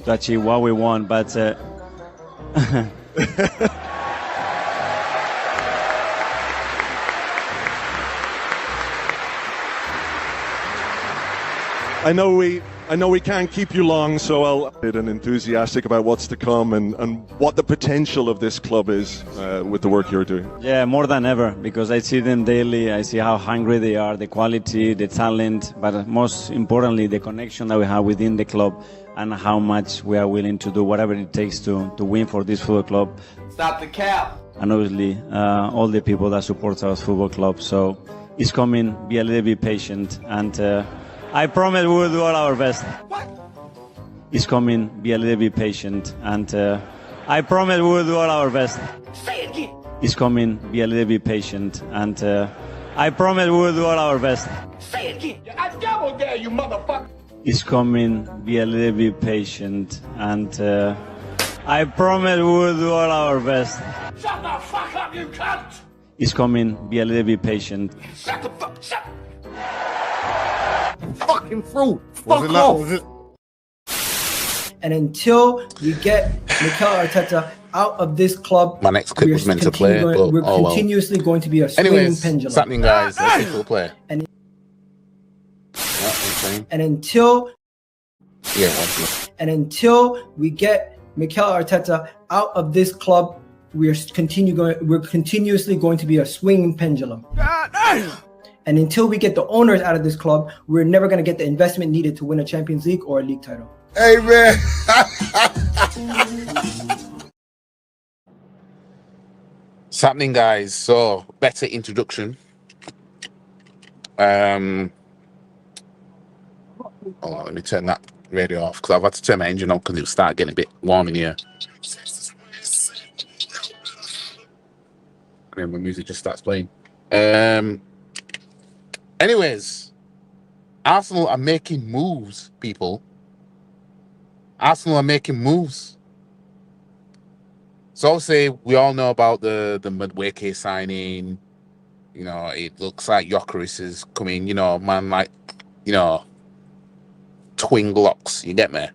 to achieve what we want. But I know we can't keep you long, so I'll be enthusiastic about what's to come and what the potential of this club is with the work you're doing. yeah, more than ever, because I see them daily. I see how hungry they are, the quality, the talent, but most importantly, the connection that we have within the club and how much we are willing to do whatever it takes to win for this football club. Stop the cap. And obviously, all the people that support our football club. So it's coming. Be a little bit patient, and I promise we will do all our best. What? It's coming. Be a little bit patient, and I promise we will do all our best. Say it again. It's coming. Be a little bit patient, and I promise we will do all our best. Say it again. I double dare you, motherfucker. It's coming. Be a little bit patient, and I promise we will do all our best. Shut the fuck up, you cunt. It's coming. Be a little bit patient. Shut the fuck. Shut. Fucking fruit. Was Fuck it off. was it? And until we get Mikel Arteta out of this club, My next clip we're was meant to play, continuing- but we're oh well. continuously going to be a swinging Anyways, pendulum. what's happening, guys? Let's see if we'll play. And- Yeah, okay. And until Yeah, one. and until we get Mikel Arteta out of this club, we're continuously going to be a swinging pendulum. And until we get the owners out of this club, we're never going to get the investment needed to win a Champions League or a league title. Hey man. What's happening, guys? So, better introduction. Hold on, let me turn that radio off because I've had to turn my engine on because it started getting a bit warm in here. And then my music just starts playing. Anyways, Arsenal are making moves, people. Arsenal are making moves. So obviously, we all know about the Madueke signing. You know, it looks like Gyökeres is coming. You know, man, like, you know, twin Glocks. You get me?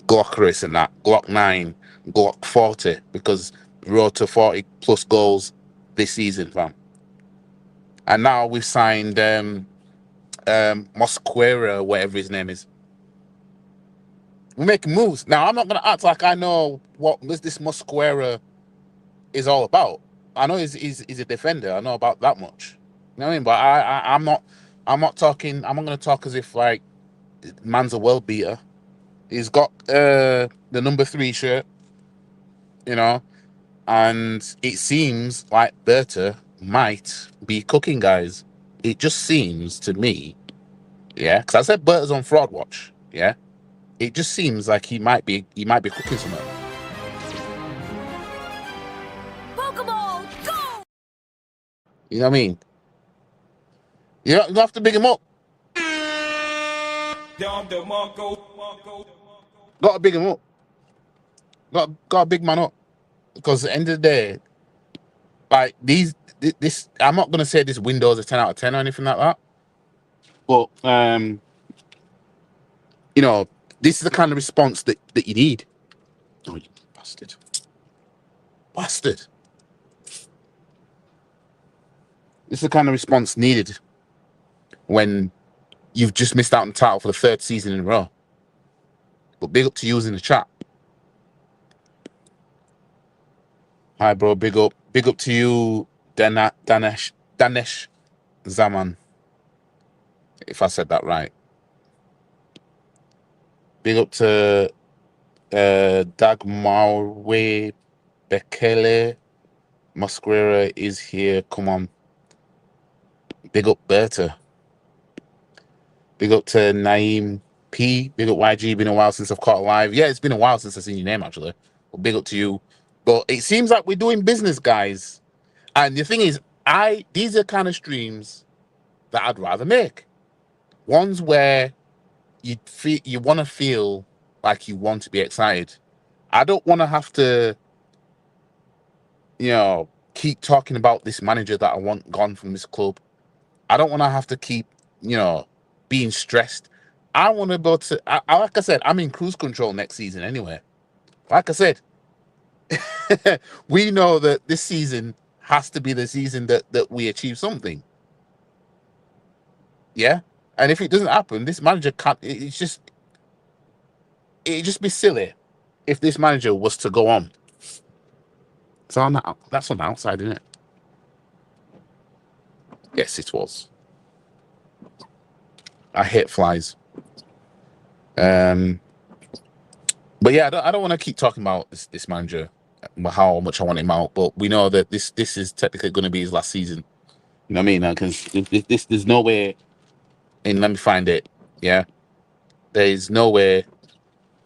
Gyökeres and that Glock 9, Glock 40, because road to 40 plus goals this season, fam. And now we've signed Mosquera, whatever his name is. We're making moves. Now, I'm not going to act like I know what this Mosquera is all about. I know he's a defender. I know about that much. You know what I mean? But I'm not talking, I'm not going to talk as if, like, man's a world beater. He's got the number 3 shirt, you know, and it seems like Berta might be cooking, guys. It just seems to me, yeah, because I said Berta's on fraud watch, yeah. It just seems like he might be cooking something. Pokeball, go! You know what I mean? You don't have to big him up. Got to big him up. Got a big man up. Because at the end of the day, like this, I'm not gonna say this window is a 10 out of 10 or anything like that. But you know, this is the kind of response that you need. Oh, you bastard. Bastard. This is the kind of response needed when you've just missed out on the title for the 3rd season in a row. But big up to you in the chat. Hi, bro. Big up to you, Danesh Zaman. If I said that right. Big up to Dagmarwe Bekele. Mosquera is here. Come on. Big up Berta. Big up to Naeem P. Big up YG. Been a while since I've caught live. Yeah, it's been a while since I've seen your name, actually. But big up to you. But it seems like we're doing business, guys. And the thing is, these are kind of streams that I'd rather make. Ones where you want to feel like you want to be excited. I don't want to have to, you know, keep talking about this manager that I want gone from this club. I don't want to have to keep, you know, being stressed I want to go to. Like I said, I'm in cruise control next season anyway. Like I said, we know that this season has to be the season that we achieve something. Yeah, and if it doesn't happen, this manager can't. It'd just be silly if this manager was to go on. So that's on the outside, isn't it? Yes, it was. I hate flies. But yeah, I don't want to keep talking about this manager, how much I want him out. But we know that this is technically going to be his last season. You know what I mean? Because there's no way. And let me find it. Yeah, there is no way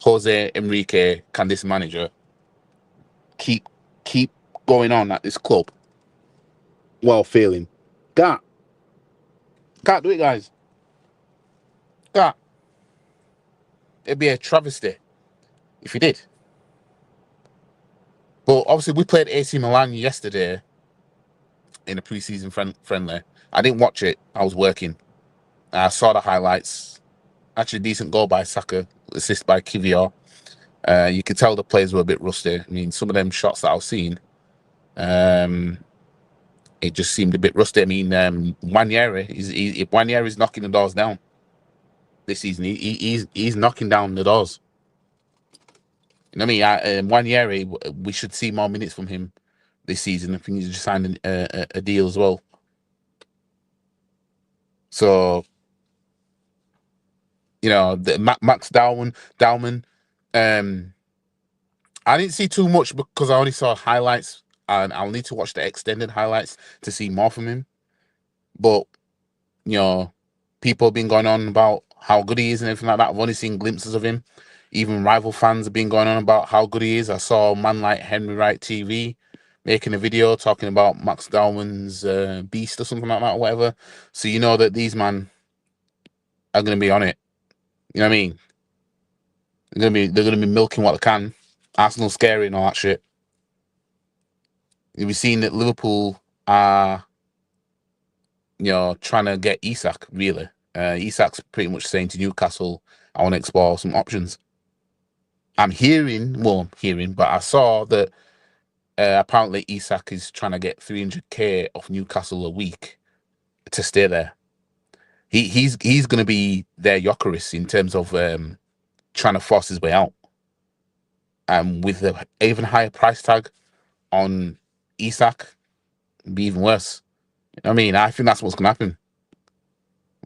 Jose Enrique can this manager keep going on at this club while failing. Can't do it, guys. Can't. It'd be a travesty if he did. But obviously, we played AC Milan yesterday in a preseason friendly. I didn't watch it. I was working. I saw the highlights. Actually, decent goal by Saka, assist by Kivior. You could tell the players were a bit rusty. I mean, some of them shots that I was seeing, it just seemed a bit rusty. I mean, Nwaneri is knocking the doors down this season. He's knocking down the doors. You know what I mean? Nwaneri, we should see more minutes from him this season. I think he's just signed a deal as well. So, you know, Max Dowman. I didn't see too much because I only saw highlights, and I'll need to watch the extended highlights to see more from him. But, you know, people have been going on about how good he is and everything like that. I've only seen glimpses of him. Even rival fans have been going on about how good he is. I saw a man like Henry Wright TV making a video talking about Max Dowman's beast or something like that, or whatever. So you know that these men are going to be on it. You know what I mean? They're gonna be milking what they can. Arsenal scary and all that shit. We've seen that Liverpool are, you know, trying to get Isak, really. Isak's pretty much saying to Newcastle, I want to explore some options. But I saw that apparently Isak is trying to get 300k off Newcastle a week to stay there. He's going to be their Gyökeres in terms of trying to force his way out. With the even higher price tag on Isak, it'd be even worse. I mean, I think that's what's going to happen.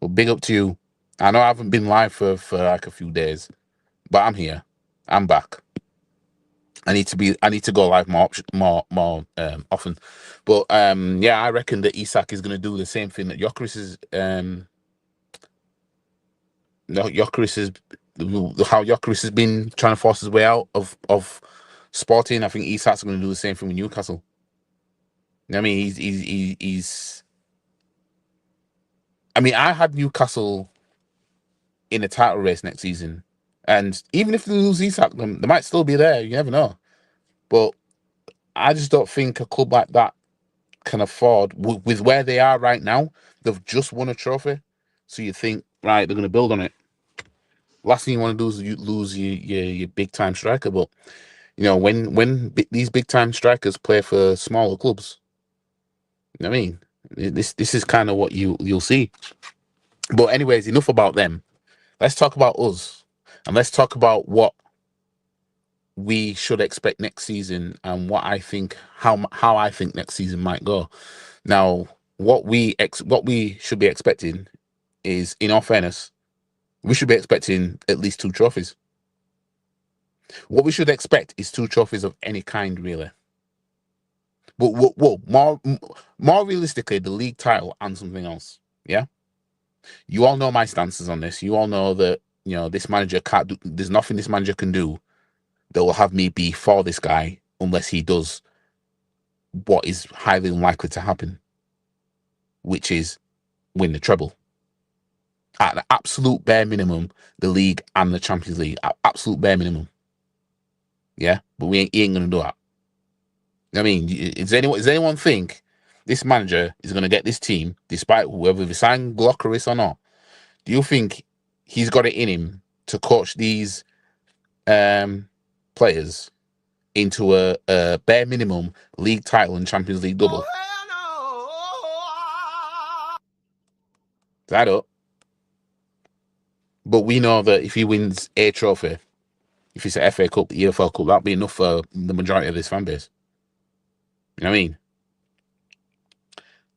Well, big up to you. I know I haven't been live for like a few days, but I'm here. I'm back. I need to go live more often. But yeah, I reckon that Isak is going to do the same thing that Gyökeres is. Gyökeres is how Gyökeres has been trying to force his way out of Sporting. I think Isak's going to do the same thing with Newcastle. I mean, he's. I mean, I had Newcastle in a title race next season, and even if they lose Isak, they might still be there. You never know. But I just don't think a club like that can afford, with where they are right now. They've just won a trophy, so you think, right, they're going to build on it. Last thing you want to do is you lose your big time striker. But you know, when these big time strikers play for smaller clubs, you know what I mean, this is kind of what you'll see. But anyways, enough about them. Let's talk about us, and let's talk about what we should expect next season, and what I think, how I think next season might go. Now, what we should be expecting is, in all fairness, we should be expecting at least 2 trophies. What we should expect is 2 trophies of any kind, really. But more realistically, the league title and something else. Yeah. You all know my stances on this. You all know that, you know, this manager can't do. There's nothing this manager can do that will have me be for this guy unless he does what is highly unlikely to happen, which is win the treble. At the absolute bare minimum, the league and the Champions League. At absolute bare minimum. Yeah, but he ain't gonna do that. I mean, does anyone think this manager is gonna get this team, despite whoever they sign Gyökeres or not? Do you think he's got it in him to coach these players into a bare minimum league title and Champions League double. That up. But we know that if he wins a trophy, if it's a FA Cup, the EFL Cup, that'll be enough for the majority of this fan base. You know what I mean?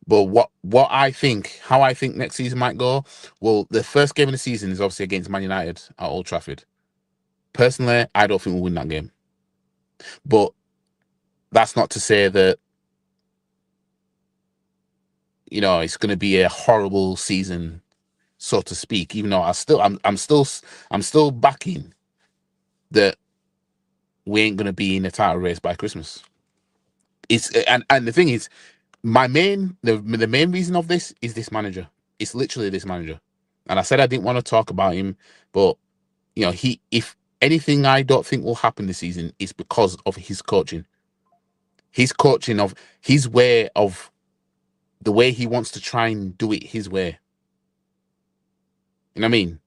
But what I think, how I think next season might go, well, the first game of the season is obviously against Man United at Old Trafford. Personally, I don't think we'll win that game. But that's not to say that, you know, it's going to be a horrible season, so to speak. Even though I'm still backing that we ain't going to be in a title race by Christmas. And the thing is, the main reason of this is this manager. It's literally this manager. And I said I didn't want to talk about him, but you know, if anything I don't think will happen this season is because of his coaching. His coaching of his way of the way he wants to try and do it his way. You know what I mean?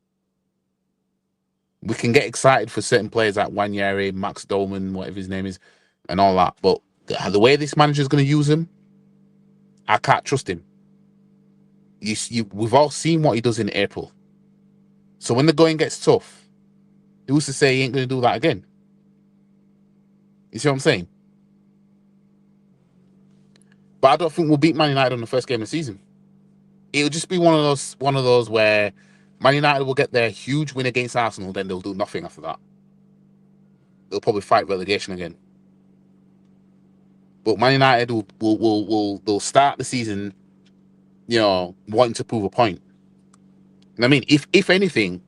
We can get excited for certain players like Wanyeri, Max Dolman, whatever his name is, and all that. But the way this manager is going to use him, I can't trust him. We've all seen what he does in April. So when the going gets tough, who's to say he ain't going to do that again? You see what I'm saying? But I don't think we'll beat Man United on the first game of the season. It'll just be one of those where Man United will get their huge win against Arsenal, then they'll do nothing after that. They'll probably fight relegation again. But Man United will start the season, you know, wanting to prove a point. I mean, if anything,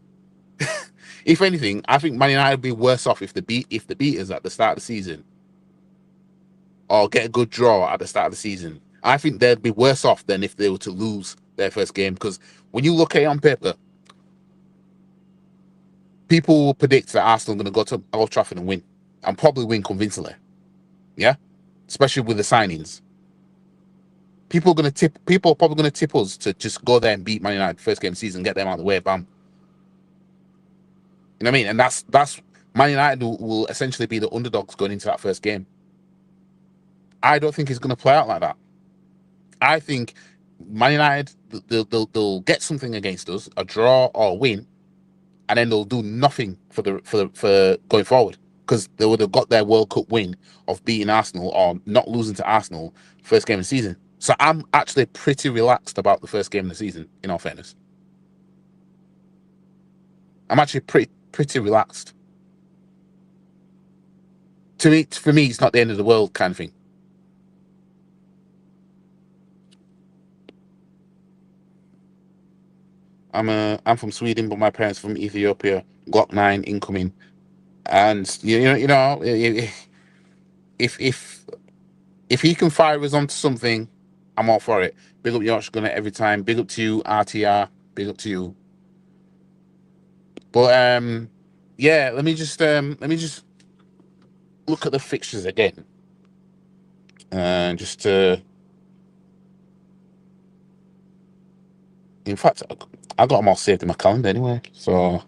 if anything, I think Man United would be worse off if the beaters at the start of the season or get a good draw at the start of the season. I think they'd be worse off than if they were to lose their first game, because when you look at it on paper, people will predict that Arsenal are going to go to Old Trafford and win, and probably win convincingly. Yeah, especially with the signings. People are probably going to tip us to just go there and beat Man United first game of the season, get them out of the way, bam. You know what I mean? And that's Man United will essentially be the underdogs going into that first game. I don't think it's going to play out like that. I think Man United, they'll get something against us, a draw or a win, and then they'll do nothing for going forward, because they would have got their World Cup win of beating Arsenal or not losing to Arsenal first game of the season. So I'm actually pretty relaxed about the first game of the season, in all fairness. I'm actually pretty relaxed. For me, it's not the end of the world kind of thing. I'm from Sweden, but my parents from Ethiopia. Glock 9 incoming, and you know, if he can fire us onto something, I'm all for it. Big up Yorkshire Gunner every time. Big up to you, RTR. Big up to you. But yeah, let me just look at the fixtures again, just to. In fact, I got them all saved in my calendar anyway. So,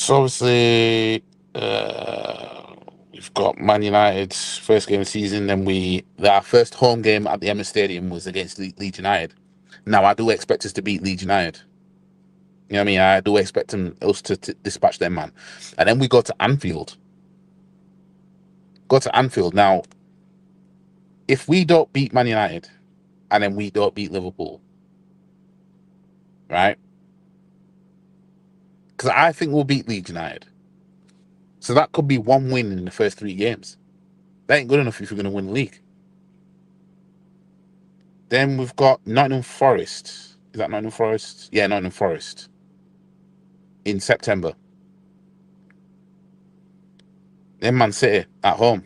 obviously, we've got Man United's first game of the season. Then our first home game at the Emirates Stadium was against Leeds United. Now, I do expect us to beat Leeds United. You know what I mean? I do expect us to dispatch them, man. And then we go to Anfield. Now, if we don't beat Man United, and then we don't beat Liverpool, right? Because I think we'll beat Leeds United. So that could be one win in the first 3 games. That ain't good enough if you're going to win the league. Then we've got Nottingham Forest. Is that Nottingham Forest? Yeah, Nottingham Forest. In September. Then Man City at home.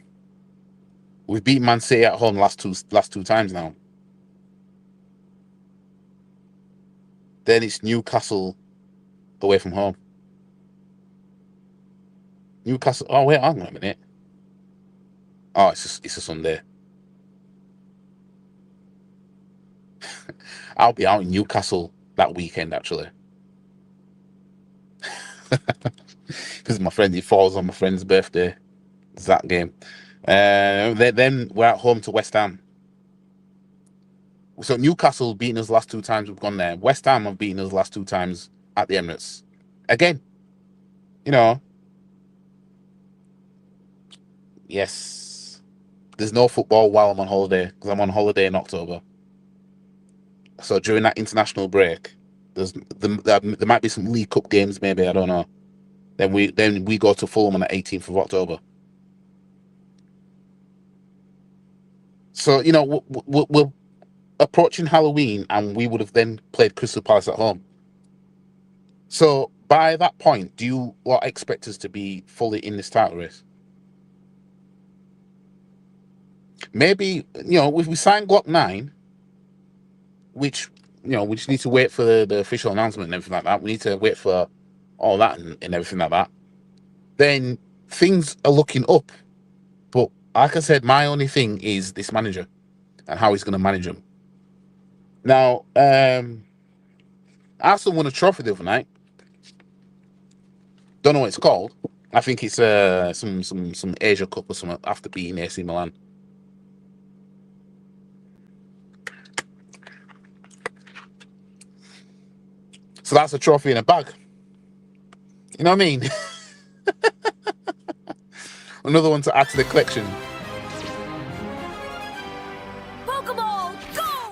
We've beat Man City at home last two times now. Then it's Newcastle away from home. Newcastle. Oh wait, hang on a minute. Oh, it's a Sunday. I'll be out in Newcastle that weekend, actually. Because it falls on my friend's birthday. It's that game. Then we're at home to West Ham. So Newcastle beaten us the last 2 times we've gone there. West Ham have beaten us the last 2 times at the Emirates. Again, yes, there's no football while I'm on holiday, because I'm on holiday in October. So during that international break, there might be some League Cup games, maybe, I don't know. Then we go to Fulham on the 18th of October. So we're approaching Halloween, and we would have then played Crystal Palace at home. So by that point, do you expect us to be fully in this title race? Maybe if we sign Glock 9, which we just need to wait for the official announcement and everything like that. We need to wait for all that and everything like that. Then things are looking up. But like I said, my only thing is this manager and how he's going to manage them. Now, Arsenal won a trophy the other night. Don't know what it's called. I think it's some Asia Cup or something after beating AC Milan. So that's a trophy in a bag. You know what I mean? Another one to add to the collection. Pokeball, go!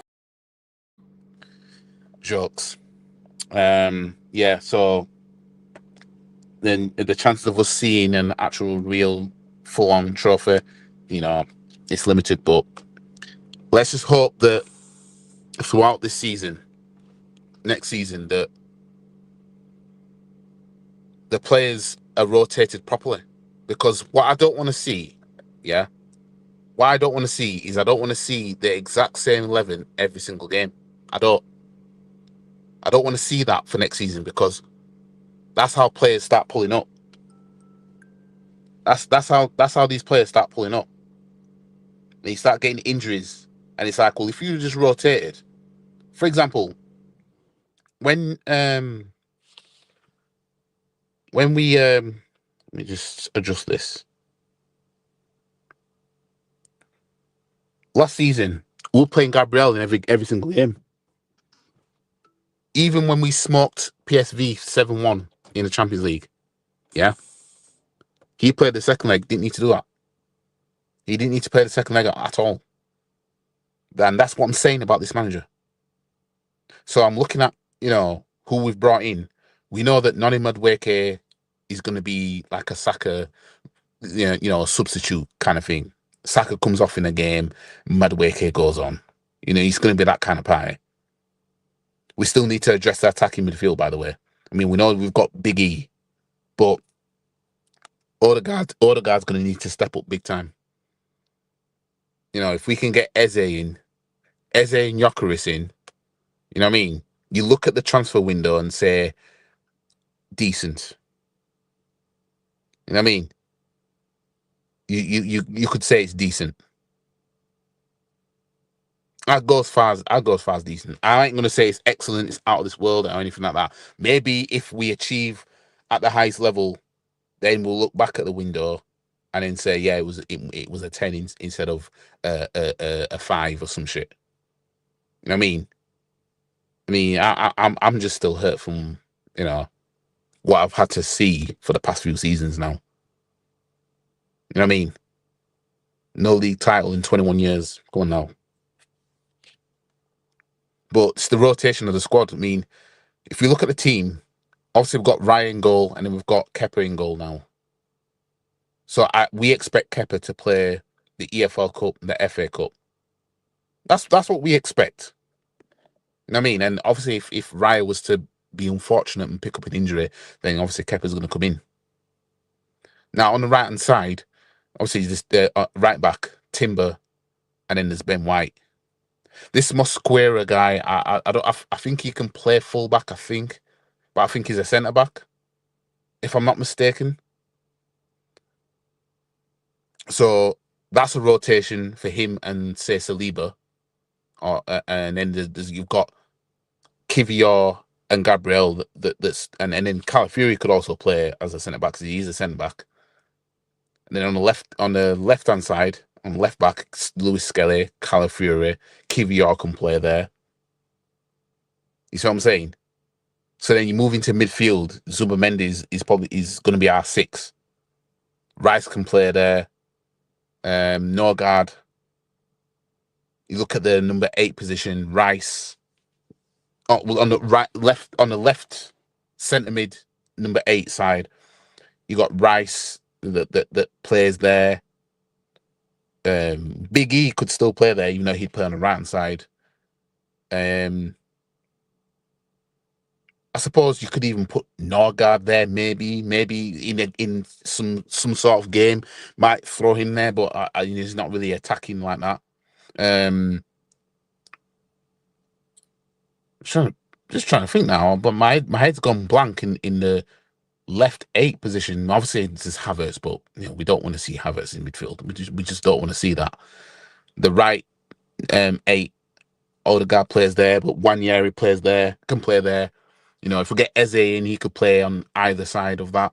Jokes. Yeah, so then the chances of us seeing an actual real full-on trophy, it's limited, but let's just hope that throughout this season, next season, that the players are rotated properly. Because what I don't want to see, is I don't want to see the exact same 11 every single game. I don't want to see that for next season, because that's how players start pulling up. That's how these players start pulling up. They start getting injuries, and it's like, well, if you just rotated, for example, when we let me just adjust this. Last season, we were playing Gabriel in every single game. Even when we smoked PSV 7-1 in the Champions League, he played the second leg. Didn't need to do that. He didn't need to play the second leg at all. And that's what I'm saying about this manager. So I'm looking at who we've brought in. We know that Noni Madueke is going to be like a Saka, a substitute kind of thing. Saka comes off in a game, Madueke goes on. He's going to be that kind of player. We still need to address the attacking midfield, by the way. I mean, we know we've got Big E, but Odegaard's going to need to step up big time. If we can get Eze and Gyökeres in, you know what I mean? You look at the transfer window and say, decent. You know what I mean? You could say it's decent. I'd go as far as decent. I ain't gonna say it's excellent, it's out of this world or anything like that. Maybe if we achieve at the highest level, then we'll look back at the window and then say, yeah, it was a 10 instead of a 5 or some shit. You know what I mean? I'm just still hurt from what I've had to see for the past few seasons now. You know what I mean? No league title in 21 years. Go on now. But it's the rotation of the squad. I mean, if you look at the team, obviously we've got Ryan in goal, and then we've got Kepa in goal now. So we expect Kepa to play the EFL Cup, the FA Cup. That's what we expect. You know what I mean? And obviously, if Raya was to be unfortunate and pick up an injury, then obviously Kepa's going to come in. Now, on the right-hand side, obviously, there's right back, Timber, and then there's Ben White. This Mosquera guy, I think he can play full-back, I think. But I think he's a centre-back, if I'm not mistaken. So that's a rotation for him and, say, Saliba and then you've got Kivior and Gabriel. That's and then Calafiori could also play as a centre back because he's a centre back. And then on the left hand side, on left back, Luis Skelly, Calafiori, Kivior can play there. You see what I'm saying? So then you move into midfield. Zubimendi is going to be our 6. Rice can play there. Norgard. You look at the number 8 position. Rice. Oh, well, on the left centre mid number 8 side, you got Rice that plays there. Big E could still play there, even though he'd play on the right hand side. I suppose you could even put Norgard there, maybe in some sort of game, might throw him there, but he's not really attacking like that. Just trying to think now, but my head's gone blank in the left 8 position. Obviously, this is Havertz, but we don't want to see Havertz in midfield. We just don't want to see that. The right 8, Odegaard plays there, but Wanyeri plays there, can play there. If we get Eze in, he could play on either side of that.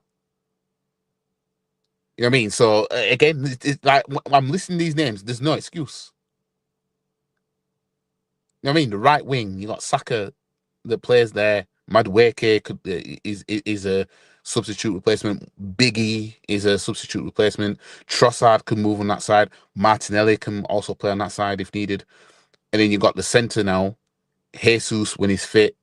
You know what I mean? So again, it's like when I'm listening to these names, there's no excuse. You know what I mean? The right wing, you got Saka that plays there. Madueke is a substitute replacement. Biggie is a substitute replacement. Trossard can move on that side. Martinelli can also play on that side if needed. And then you got the centre now, Jesus when he's fit.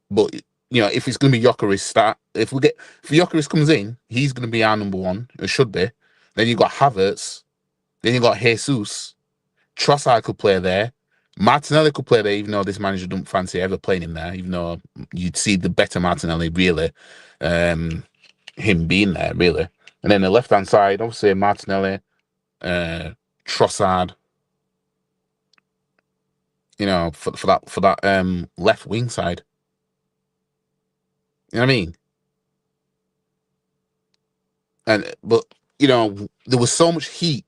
But if it's going to be Gyökeres start, if Gyökeres comes in, he's going to be our number 1. It should be. Then you got Havertz. Then you got Jesus. Trossard could play there. Martinelli could play there, even though this manager don't fancy ever playing him there, even though you'd see the better Martinelli, really, him being there, really. And then the left-hand side, obviously, Martinelli, Trossard, for that left wing side. You know what I mean? But there was so much heat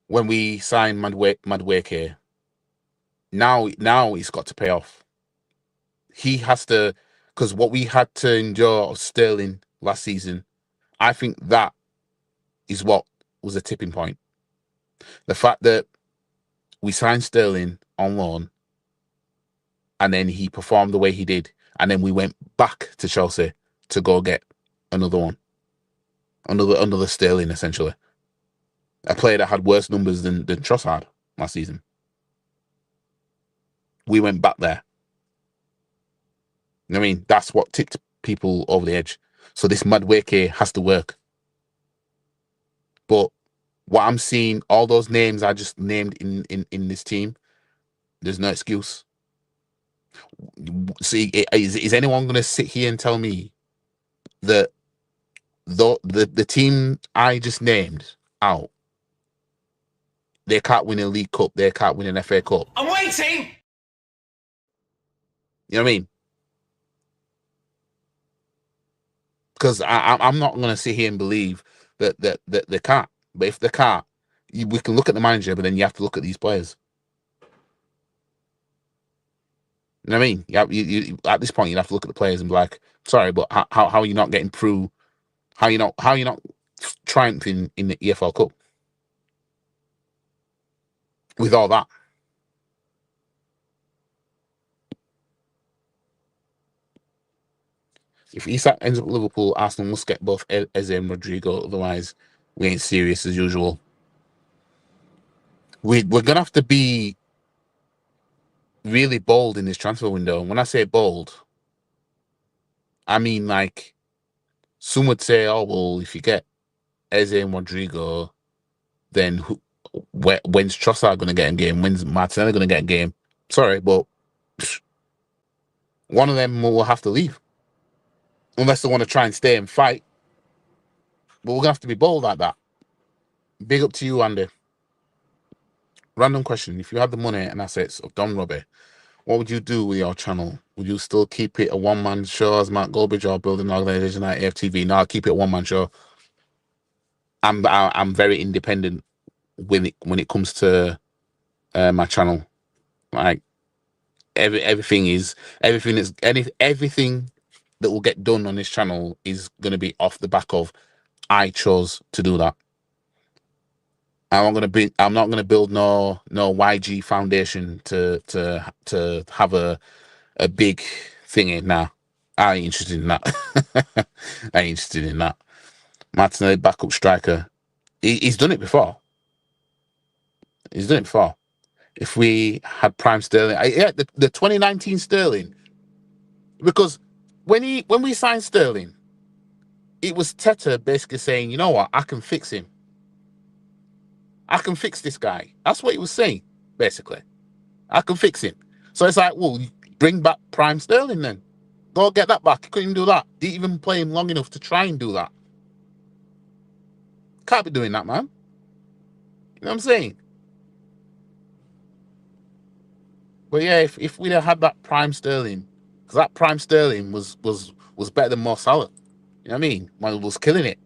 when we signed Madueke. Now it's got to pay off. He has to, because what we had to endure of Sterling last season, I think that is what was a tipping point. The fact that we signed Sterling on loan, and then he performed the way he did, and then we went back to Chelsea to go get another one, another Sterling, essentially. A player that had worse numbers than Trossard last season. We went back there. You know what I mean? That's what tipped people over the edge. So this Madueke has to work. But what I'm seeing, all those names I just named in this team, there's no excuse. See, is anyone going to sit here and tell me that the team I just named out, they can't win a League Cup, they can't win an FA Cup? I'm waiting! You know what I mean? Because I'm not going to sit here and believe that they can't. But if they can't, we can look at the manager, but then you have to look at these players. You know what I mean? You at this point, you have to look at the players and be like, sorry, but how are you not getting through? How are you not triumphing in the EFL Cup with all that? If Isak ends up at Liverpool, Arsenal must get both Eze and Rodrigo. Otherwise, we ain't serious as usual. We're going to have to be really bold in this transfer window. And when I say bold, I mean like some would say, oh, well, if you get Eze and Rodrigo, then when's Trossard going to get in game? When's Martinelli going to get in game? Sorry, but one of them will have to leave. Unless they want to try and stay and fight. But we're going to have to be bold like that. Big up to you, Andy. Random question. If you had the money and assets of Don Robbie, what would you do with your channel? Would you still keep it a one-man show as Matt Goldbridge or build an organization like AFTV? No, I'll keep it a one-man show. I'm very independent when it comes to my channel. Like everything that will get done on this channel is going to be off the back of I chose to do that. I'm not going to build no YG foundation to have a big thingy. Nah, I ain't interested in that. I ain't interested in that. Martinelli, backup striker. He's done it before. He's done it before. If we had prime Sterling, the 2019 Sterling, because when we signed Sterling, it was Teta basically saying, you know what, I can fix him. I can fix this guy. That's what he was saying, basically. I can fix him. So it's like, well, bring back prime Sterling then. Go get that back. He couldn't even do that. Didn't even play him long enough to try and do that. Can't be doing that, man. You know what I'm saying? But yeah, if we'd have had that prime Sterling, because that prime Sterling was better than Mo Salah. You know what I mean? Man was killing it.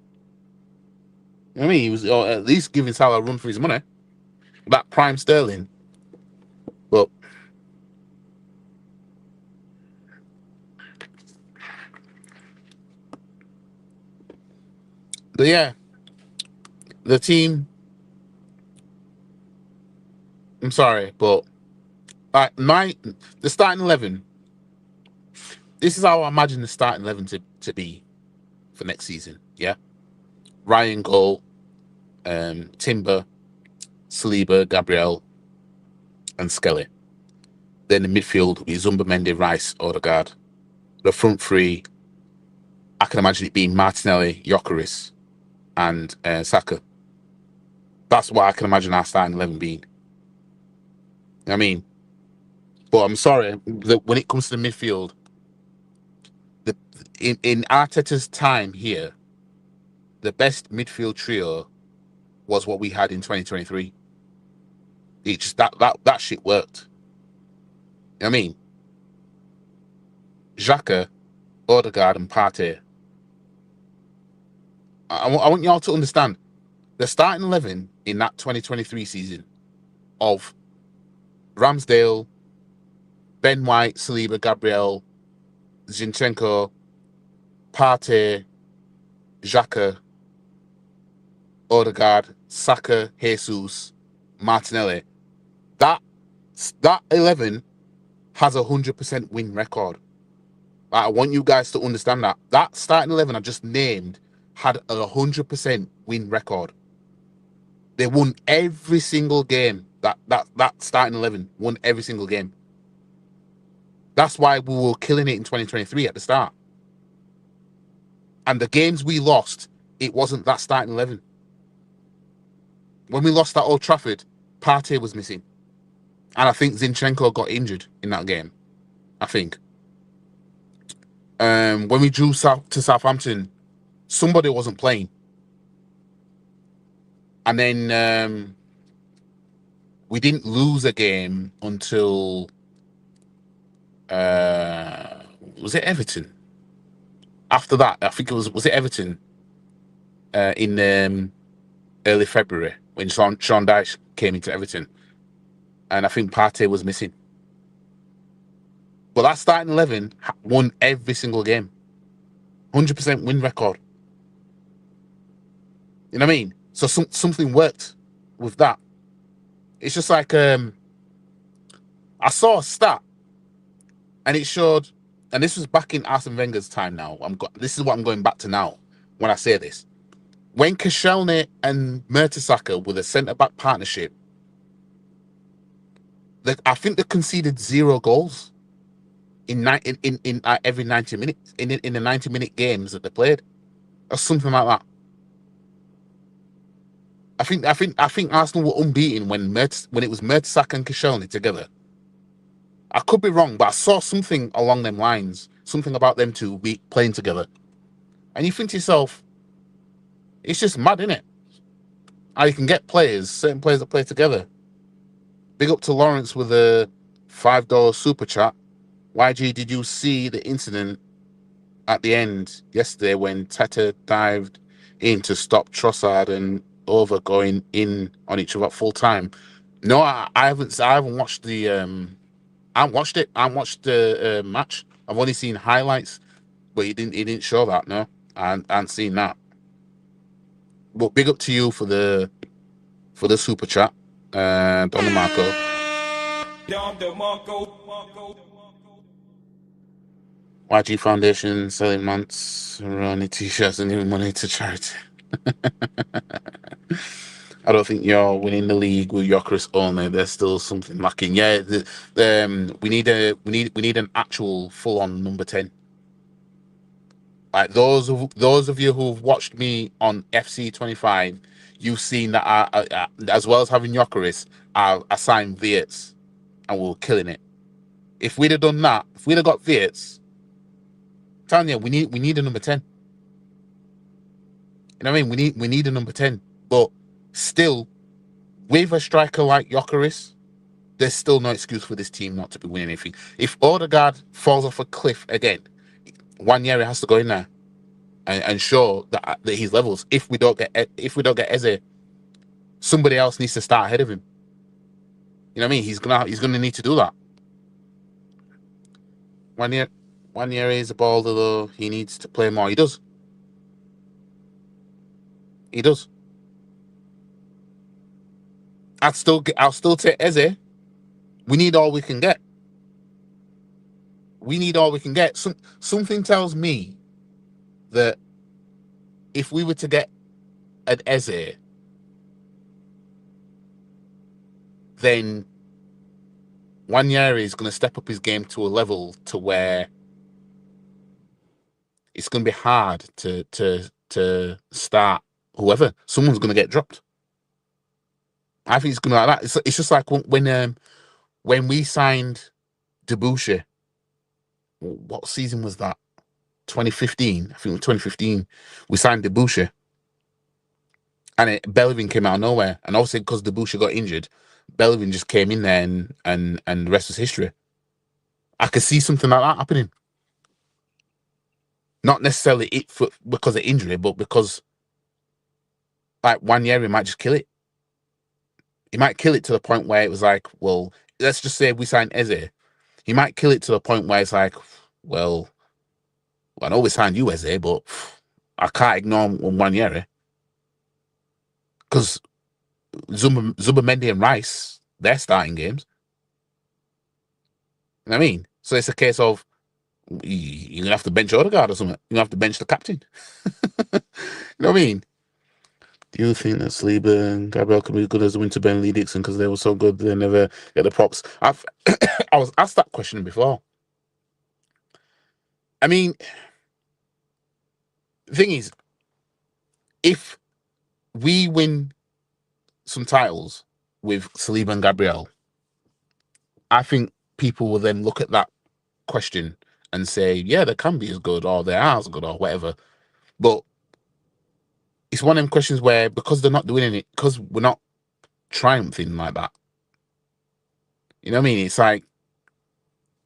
You know what I mean? He was at least giving Salah a run for his money. That prime Sterling. But yeah, the team. I'm sorry, but the starting 11. This is how I imagine the starting 11 to be for next season. Yeah, Ryan goal, Timber, Saliba, Gabriel, and Skelly. Then the midfield will be Zumba, Mendy, Rice, Odegaard. The front three, I can imagine it being Martinelli, Gyökeres, and Saka. That's what I can imagine our starting 11 being. I mean, but I'm sorry, when it comes to the midfield, in Arteta's time here, the best midfield trio was what we had in 2023. It just that shit worked. You know what I mean? Xhaka, Odegaard, and Partey. I want y'all to understand the starting 11 in that 2023 season of Ramsdale, Ben White, Saliba, Gabriel, Zinchenko, Partey, Xhaka, Odegaard, Saka, Jesus, Martinelli. That 11 has a 100% win record. I want you guys to understand that. That starting 11 I just named had a 100% win record. They won every single game. That starting 11 won every single game. That's why we were killing it in 2023 at the start. And the games we lost, it wasn't that starting 11. When we lost at Old Trafford, Partey was missing. And I think Zinchenko got injured in that game. I think. When we drew to Southampton, somebody wasn't playing. And then we didn't lose a game until was it Everton? After that, I think it was it Everton in early February when Sean Dyche came into Everton, and I think Partey was missing. But that starting 11 won every single game, 100% win record. You know what I mean? So something worked with that. It's just like I saw a stat, and it showed, and this was back in Arsene Wenger's time. Now this is what I'm going back to now when I say this. When Koscielny and Mertesacker were the centre-back partnership, I think they conceded 0 goals in every 90 minutes in the 90-minute games that they played, or something like that. I think Arsenal were unbeaten when it was Mertesacker and Koscielny together. I could be wrong, but I saw something along them lines, something about them two playing together, and you think to yourself, it's just mad, isn't it? How you can get certain players that play together. Big up to Lawrence with a $5 super chat. YG, did you see the incident at the end yesterday when Teta dived in to stop Trossard and Over going in on each other at full time? No, I haven't. I haven't watched the. I haven't watched it. I haven't watched the match. I've only seen highlights, but he didn't. He didn't show that. No, I hadn't seen that. But big up to you for the super chat, Don Marco. YG Foundation selling months, running t-shirts and giving money to charity. I don't think you're winning the league with Gyökeres only. There's still something lacking. Yeah, we need an actual full-on number 10. Like those of you who've watched me on FC25, you've seen that I as well as having Gyökeres, I assigned Wirtz, and we were killing it. If we'd have done that, if we'd have got Wirtz, I'm telling you, we need a number 10. You know what I mean? We need a number 10, but still, with a striker like Gyökeres, there's still no excuse for this team not to be winning anything. If Odegaard falls off a cliff again, Nwaneri has to go in there and show that his levels. If we don't get Eze, somebody else needs to start ahead of him. You know what I mean? He's gonna need to do that. Nwaneri is a baller though. He needs to play more. He does. He does. I'll still take Eze. We need all we can get. We need all we can get. Something tells me that if we were to get an Eze, then Nwaneri is going to step up his game to a level to where it's going to be hard to start whoever. Someone's going to get dropped. I think it's going to be like that. It's just like when we signed Debuchy. What season was that? 2015. I think it was 2015. We signed Debuchy. And Bellerin came out of nowhere. And obviously because Debuchy got injured, Bellerin just came in there and the rest was history. I could see something like that happening. Not necessarily because of injury, but because like Nwaneri might just kill it. He might kill it to the point where it was like, well, let's just say we signed Eze. He might kill it to the point where it's like, well, I know we signed you, Eze, but I can't ignore Nwaneri. Because Zubimendi and Rice, they're starting games. You know what I mean? So it's a case of you're going to have to bench Odegaard or something. You're going to have to bench the captain. You know what I mean? Do you think that Saliba and Gabriel can be good as Winterburn and Lee Dixon because they were so good they never get the props? I was asked that question before. I mean, the thing is, if we win some titles with Saliba and Gabriel, I think people will then look at that question and say, yeah, they can be as good or they are as good or whatever. But it's one of them questions where because they're not doing it, because we're not triumphing like that. You know what I mean? It's like,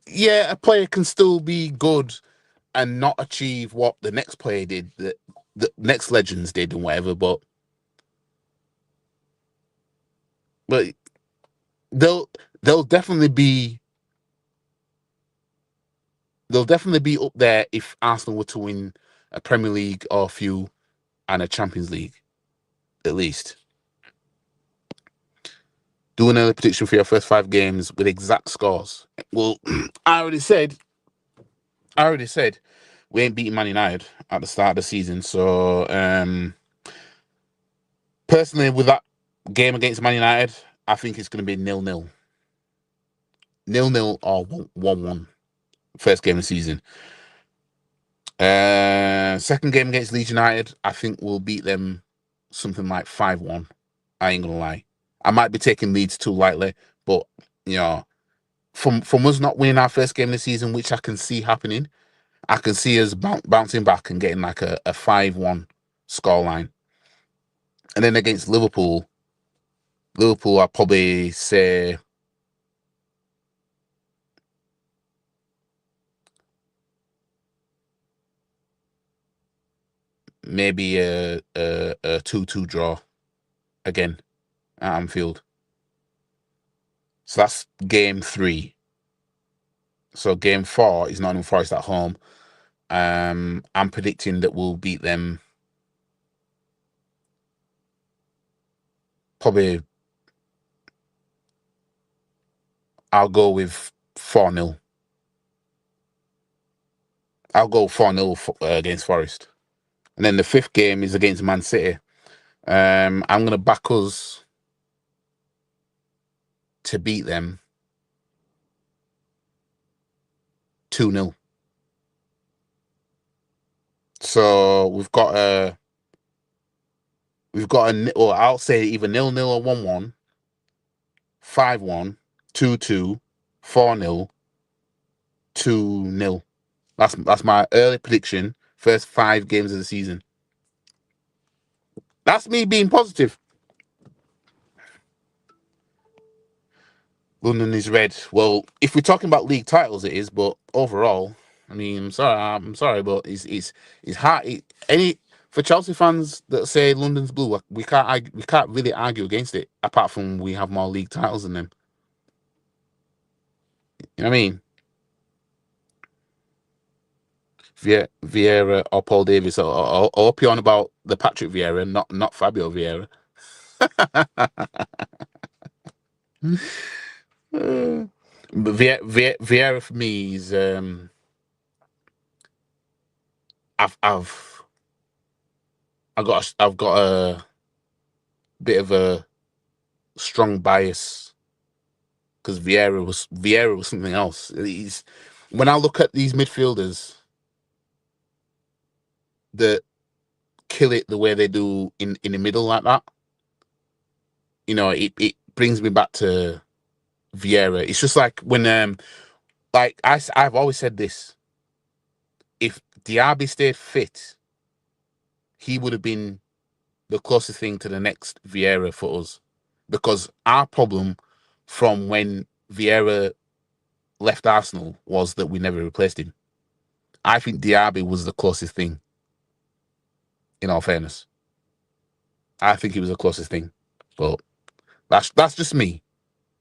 yeah, a player can still be good and not achieve what the next player did, the next legends did and whatever, but they'll definitely be up there if Arsenal were to win a Premier League or a few and a Champions League, at least. Do another prediction for your first 5 games with exact scores. Well, I already said we ain't beating Man United at the start of the season. So, personally, with that game against Man United, I think it's going to be 0-0. 0-0 or 1-1. First game of the season. Second game against Leeds United, I think we'll beat them something like 5-1. I ain't going to lie. I might be taking Leeds too lightly, but, you know, from us not winning our first game of the season, which I can see happening, I can see us bouncing back and getting like a 5-1 scoreline. And then against Liverpool, I'll probably say maybe a 2-2 draw again at Anfield. So that's game 3. So game 4 is Nottingham Forest at home. I'm predicting that we'll beat them probably. I'll go with 4-0. I'll go 4-0 against Forest. And then the 5th game is against Man City. I'm going to back us to beat them 2-0. So we've got a, or I'll say either 0-0 or 1-1, 5-1, 2-2, 4-0, 2-0. That's my early prediction. First 5 games of the season. That's me being positive. London is red. Well, if we're talking about league titles, it is. But overall, I mean, I'm sorry, but it's hard. For Chelsea fans that say London's blue, we can't really argue against it. Apart from we have more league titles than them. You know what I mean? Vieira or Paul Davis, or hope you're on about the Patrick Vieira, not Fabio Vieira. But Vieira for me is I've got a bit of a strong bias because Vieira was something else. When I look at these midfielders that kill it the way they do in the middle like that, you know, it brings me back to Vieira. It's just like when I've always said this: if Diaby stayed fit, he would have been the closest thing to the next Vieira for us, because our problem from when Vieira left Arsenal was that we never replaced him. I think Diaby was the closest thing. In all fairness, I think he was the closest thing, but that's just me.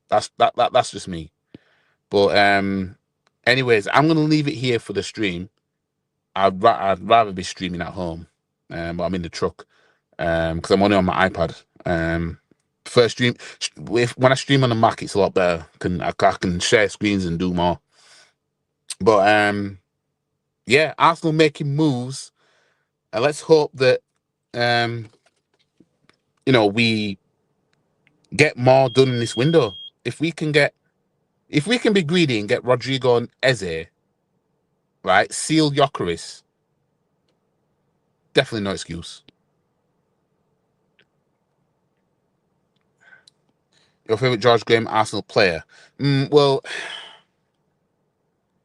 That's just me. But anyways, I'm gonna leave it here for the stream. I'd rather be streaming at home, but I'm in the truck because I'm only on my iPad. First stream, when I stream on the Mac, it's a lot better. I can share screens and do more. But yeah, Arsenal making moves. Let's hope that we get more done in this window. If we can be greedy and get Rodrigo and Eze, right, seal Gyökeres, definitely no excuse. Your favorite George Graham Arsenal player? Well,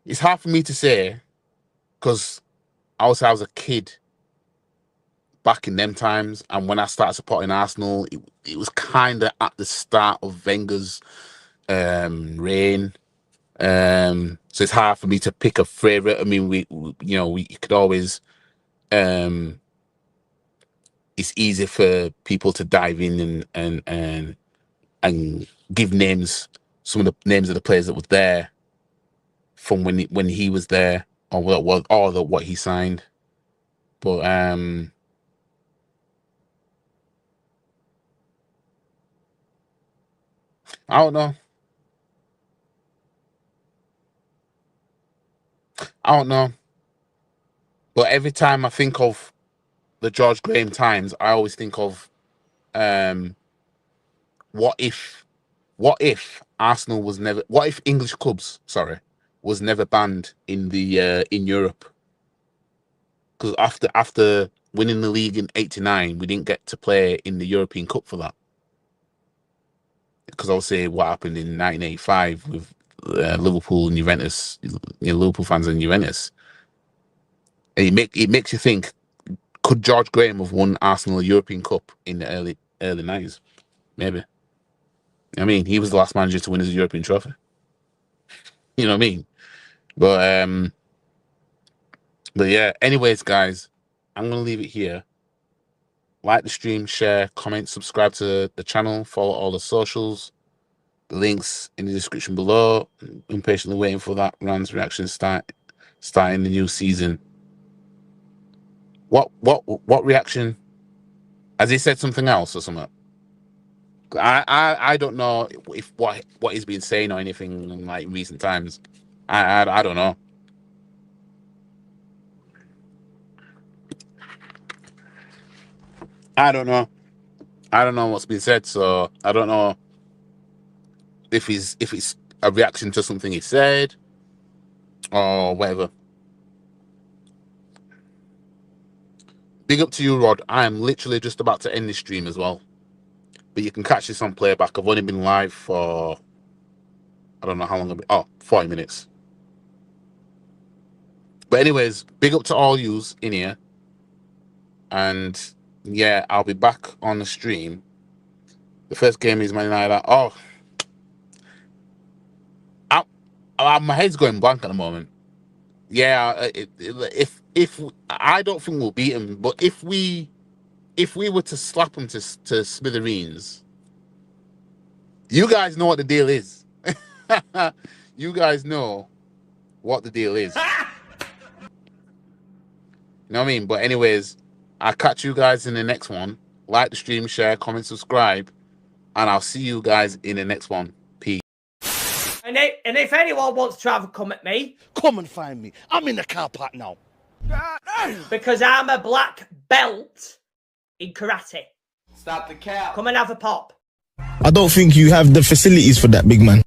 it's hard for me to say because I was a kid back in them times, and when I started supporting Arsenal, it was kind of at the start of Wenger's reign. So it's hard for me to pick a favorite. I mean, we could always. It's easy for people to dive in and give names, some of the names of the players that were there from when he was there, or what he signed. But I don't know. But every time I think of the George Graham times, I always think of what if Arsenal was never, what if English clubs, was never banned in Europe? Because after winning the league in '89, we didn't get to play in the European Cup for that. Because I'll say what happened in 1985 with Liverpool and Juventus, Liverpool fans and Juventus. And it makes you think: could George Graham have won Arsenal a European Cup in the early '90s? Maybe. I mean, he was the last manager to win his European trophy. You know what I mean? But yeah. Anyways, guys, I'm gonna leave it here. Like the stream, share, comment, subscribe to the channel, follow all the socials. The links in the description below. Impatiently waiting for that Rams reaction starting the new season. What reaction? Has he said something else or something? I don't know if what he's been saying or anything in like recent times. I don't know. I don't know. I don't know what's been said, so I don't know if it's a reaction to something he said or whatever. Big up to you, Rod. I am literally just about to end this stream as well. But you can catch this on playback. I've only been live for, I don't know how long I've been. Oh, 40 minutes. But anyways, big up to all yous in here. And yeah, I'll be back on the stream. The first game is Man United. Oh, my head's going blank at the moment. Yeah, if I don't think we'll beat him, but if we were to slap him to smithereens, you guys know what the deal is. You guys know what the deal is. You know what I mean? But anyways, I'll catch you guys in the next one. Like the stream, share, comment, subscribe, and I'll see you guys in the next one. Peace. And if anyone wants to have a come at me, come and find me. I'm in the car park now. Because I'm a black belt in karate. Stop the cap. Come and have a pop. I don't think you have the facilities for that, big man.